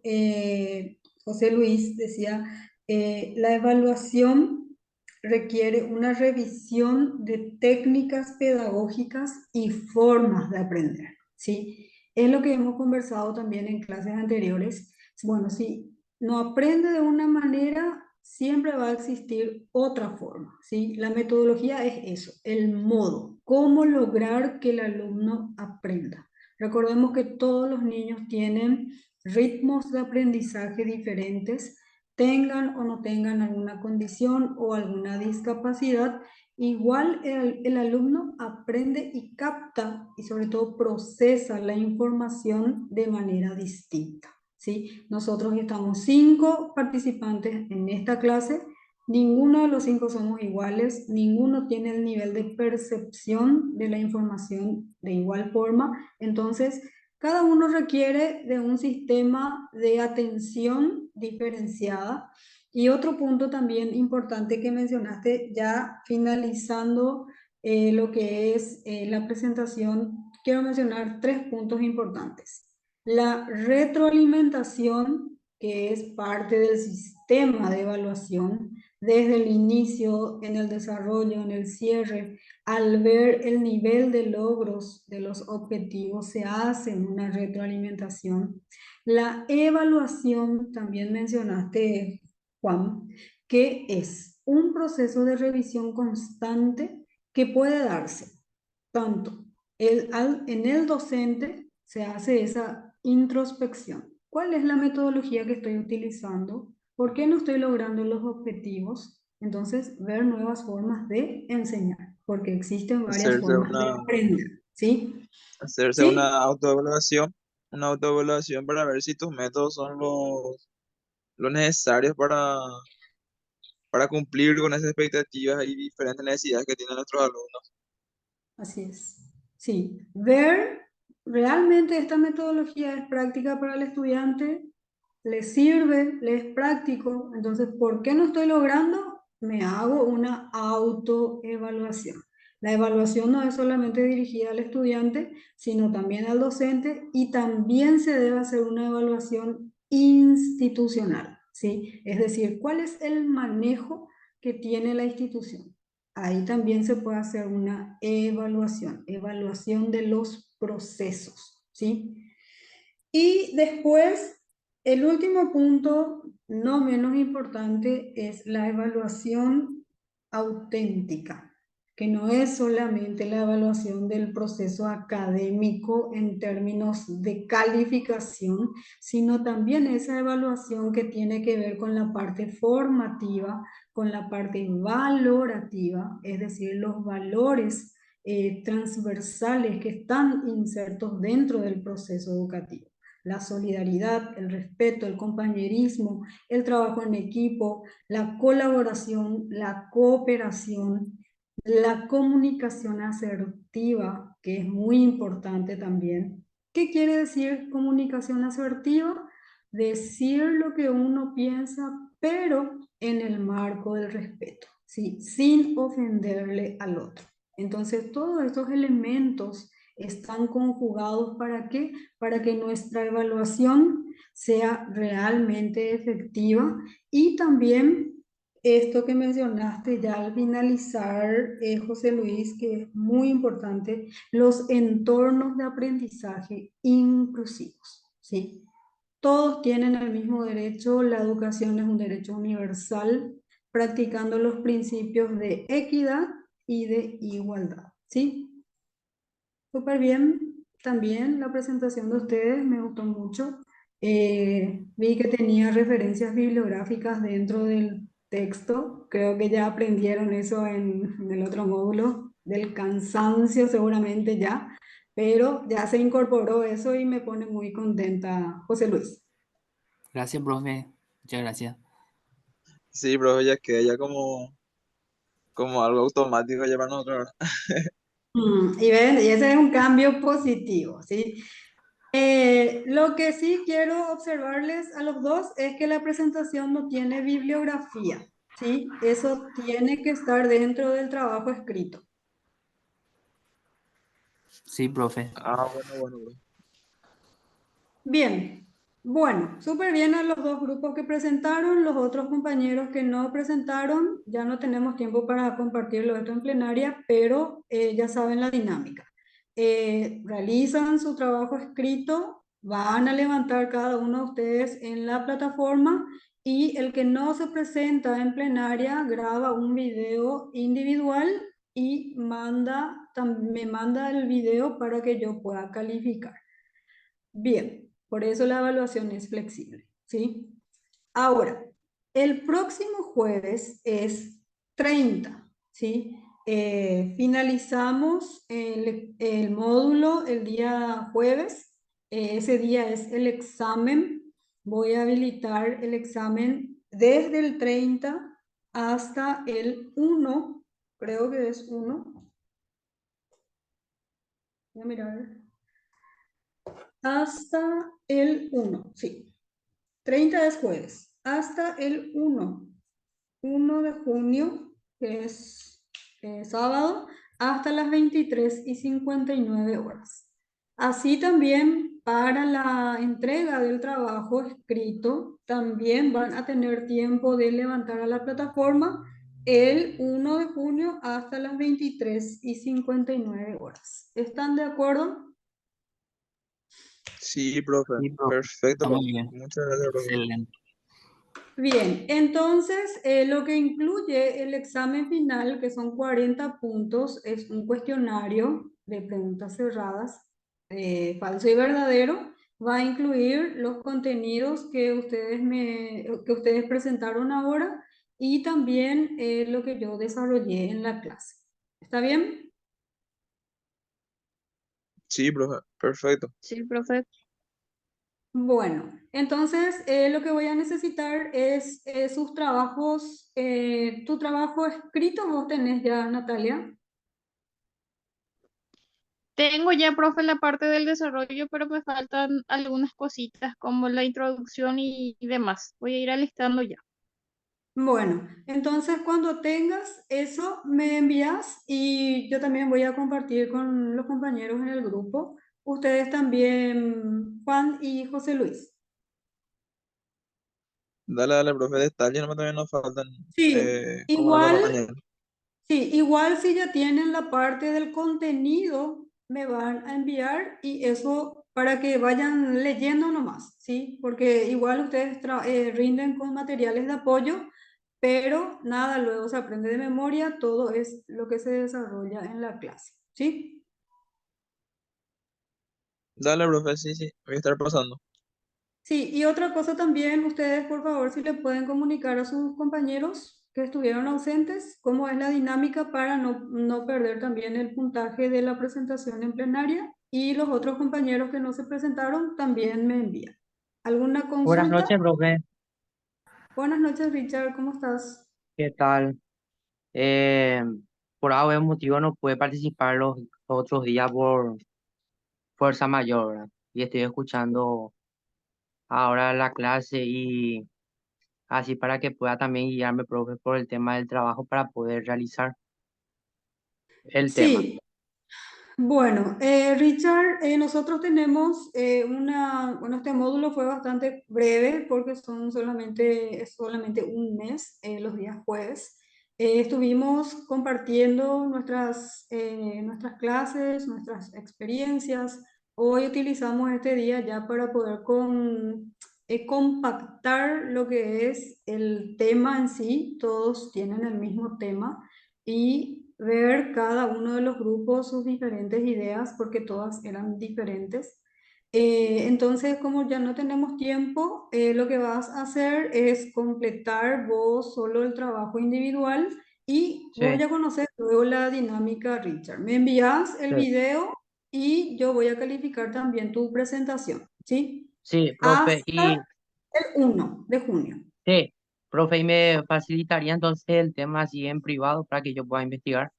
José Luis, decía, la evaluación requiere una revisión de técnicas pedagógicas y formas de aprender, ¿sí? Es lo que hemos conversado también en clases anteriores. Bueno, si no aprende de una manera, siempre va a existir otra forma, ¿sí? La metodología es eso, el modo, cómo lograr que el alumno aprenda. Recordemos que todos los niños tienen ritmos de aprendizaje diferentes, tengan o no tengan alguna condición o alguna discapacidad. Igual el alumno aprende y capta y sobre todo procesa la información de manera distinta, ¿sí? Nosotros estamos 5 participantes en esta clase. Ninguno de los 5 somos iguales, ninguno tiene el nivel de percepción de la información de igual forma. Entonces, cada uno requiere de un sistema de atención diferenciada. Y otro punto también importante que mencionaste, ya finalizando lo que es la presentación, quiero mencionar 3 puntos importantes. La retroalimentación, que es parte del sistema de evaluación, desde el inicio, en el desarrollo, en el cierre, al ver el nivel de logros de los objetivos, se hace una retroalimentación. La evaluación, también mencionaste, Juan, que es un proceso de revisión constante que puede darse tanto en el docente se hace esa introspección. ¿Cuál es la metodología que estoy utilizando? ¿Por qué no estoy logrando los objetivos? Entonces, ver nuevas formas de enseñar, porque existen varias Hacerse formas de una, aprender, ¿sí? hacerse ¿Sí? una autoevaluación para ver si tus métodos son los necesarios para cumplir con esas expectativas y diferentes necesidades que tienen nuestros alumnos. Así es. Sí, ver realmente esta metodología es práctica para el estudiante, le sirve, le es práctico, entonces, ¿por qué no estoy logrando? Me hago una autoevaluación. La evaluación no es solamente dirigida al estudiante, sino también al docente y también se debe hacer una evaluación institucional, ¿sí? Es decir, ¿cuál es el manejo que tiene la institución? Ahí también se puede hacer una evaluación, evaluación de los procesos, ¿sí? Y después, el último punto, no menos importante, es la evaluación auténtica, que no es solamente la evaluación del proceso académico en términos de calificación, sino también esa evaluación que tiene que ver con la parte formativa, con la parte valorativa, es decir, los valores transversales que están insertos dentro del proceso educativo. La solidaridad, el respeto, el compañerismo, el trabajo en equipo, la colaboración, la cooperación, la comunicación asertiva, que es muy importante también. ¿Qué quiere decir comunicación asertiva? Decir lo que uno piensa, pero en el marco del respeto, ¿sí? Sin ofenderle al otro. Entonces, todos estos elementos están conjugados ¿para qué? Para que nuestra evaluación sea realmente efectiva y también esto que mencionaste ya al finalizar, José Luis, que es muy importante, los entornos de aprendizaje inclusivos, ¿sí? Todos tienen el mismo derecho, la educación es un derecho universal, practicando los principios de equidad y de igualdad, ¿sí? Súper bien, también la presentación de ustedes me gustó mucho. Vi que tenía referencias bibliográficas dentro del texto. Creo que ya aprendieron eso en el otro módulo del cansancio, seguramente ya, pero ya se incorporó eso y me pone muy contenta, José Luis. Gracias, profe. Muchas gracias. Sí, bro, ya que ya como algo automático ya para nosotros, ¿verdad? Y ven, y ese es un cambio positivo, ¿sí? Lo que sí quiero observarles a los dos es que la presentación no tiene bibliografía, ¿sí? Eso tiene que estar dentro del trabajo escrito. Sí, profe. Ah, bueno, bro. Bien, bueno, súper bien a los dos grupos que presentaron, los otros compañeros que no presentaron, ya no tenemos tiempo para compartirlo esto en plenaria, pero ya saben la dinámica. Realizan su trabajo escrito, van a levantar cada uno de ustedes en la plataforma y el que no se presenta en plenaria graba un video individual y me manda el video para que yo pueda calificar. Bien, por eso la evaluación es flexible, ¿sí? Ahora, el próximo jueves es 30, ¿sí? Finalizamos el módulo el día jueves. Ese día es el examen. Voy a habilitar el examen desde el 30 hasta el 1, creo que es 1. Voy a mirar. Hasta el 1, sí. 30 es jueves. Hasta el 1 de junio, que es sábado, hasta las 23:59. Así también para la entrega del trabajo escrito, también van a tener tiempo de levantar a la plataforma el 1 de junio hasta las 23:59. ¿Están de acuerdo? Sí, profe. Sí, profe, Perfecto, está profe. muy bien, Muchas gracias, profe. excelente. Bien, entonces lo que incluye el examen final, que son 40 puntos, es un cuestionario de preguntas cerradas, falso y verdadero. Va a incluir los contenidos que ustedes presentaron ahora y también lo que yo desarrollé en la clase. ¿Está bien? Sí, profe. Perfecto. Sí, profe. Bueno, entonces lo que voy a necesitar es sus trabajos, tu trabajo escrito vos tenés ya, Natalia. Tengo ya, profe, la parte del desarrollo, pero me faltan algunas cositas como la introducción y demás. Voy a ir alistando ya. Bueno, entonces cuando tengas eso me envías y yo también voy a compartir con los compañeros en el grupo. Ustedes también, Juan y José Luis. Dale, dale, profe. Detalles nomás también nos faltan Sí, como para igual. mañana. Sí, igual si ya tienen la parte del contenido, me van a enviar y eso para que vayan leyendo nomás, ¿sí? Porque igual ustedes rinden con materiales de apoyo, pero nada, luego se aprende de memoria, todo es lo que se desarrolla en la clase, ¿sí? Dale, profe. Sí, sí. Voy a estar pasando. Sí, y otra cosa también, ustedes por favor, si le pueden comunicar a sus compañeros que estuvieron ausentes, cómo es la dinámica para no perder también el puntaje de la presentación en plenaria y los otros compañeros que no se presentaron también me envían. ¿Alguna Buenas consulta? noches, profe. Buenas noches, Richard, ¿cómo estás? ¿Qué tal? Eh, por algún motivo no pude participar los otros días por fuerza mayor, ¿verdad? Y estoy escuchando ahora la clase y así para que pueda también guiarme, profe, por el tema del trabajo para poder realizar el tema. Sí, bueno, Richard, nosotros tenemos bueno, este módulo fue bastante breve porque es solamente un mes, los días jueves. Estuvimos compartiendo nuestras clases, nuestras experiencias. Hoy utilizamos este día ya para poder compactar lo que es el tema en sí. Todos tienen el mismo tema y ver cada uno de los grupos sus diferentes ideas, porque todas eran diferentes. Entonces, como ya no tenemos tiempo, lo que vas a hacer es completar vos solo el trabajo individual y vos Sí, ya conoces luego la dinámica, Richard. Me envías el sí, video y yo voy a calificar también tu presentación, ¿sí? sí, profe, Hasta el 1 de junio. sí, profe, y me facilitaría entonces el tema así en privado para que yo pueda investigar.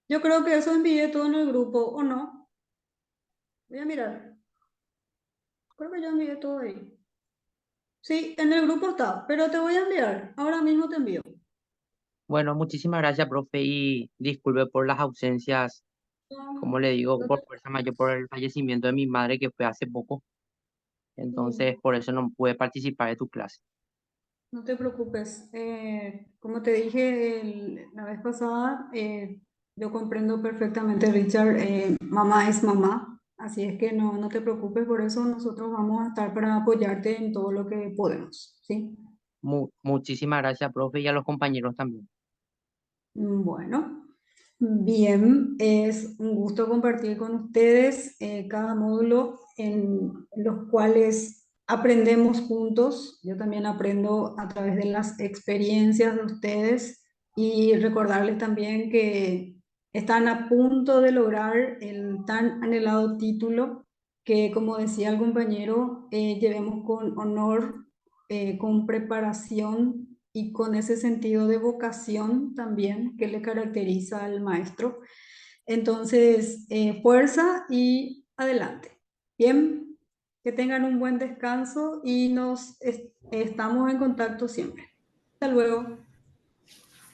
Yo creo que eso envié todo en el grupo, ¿o no? Voy a mirar. Creo que ya envié todo ahí. Sí, en el grupo está, pero te voy a enviar. Ahora mismo te envío. Bueno, muchísimas gracias, profe, y disculpe por las ausencias, No, como le digo, no por te- fuerza mayor, por el fallecimiento de mi madre que fue hace poco. Entonces, por eso no pude participar de tu clase. No te preocupes. Como te dije la vez pasada, yo comprendo perfectamente, Richard. Mamá es mamá, así es que no te preocupes por eso. Nosotros vamos a estar para apoyarte en todo lo que podemos, ¿sí? Muchísimas gracias, profe, y a los compañeros también. Bueno, bien, es un gusto compartir con ustedes cada módulo en los cuales aprendemos juntos. Yo también aprendo a través de las experiencias de ustedes y recordarles también que están a punto de lograr el tan anhelado título que, como decía el compañero, llevemos con honor, con preparación y con ese sentido de vocación también que le caracteriza al maestro. Entonces, fuerza y adelante. Bien, que tengan un buen descanso y estamos en contacto siempre. Hasta luego.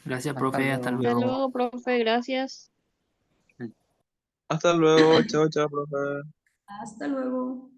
Gracias, Hasta profe. Hasta luego. Hasta luego. luego, profe, gracias. Hasta luego, chao, chao, profe. Hasta luego.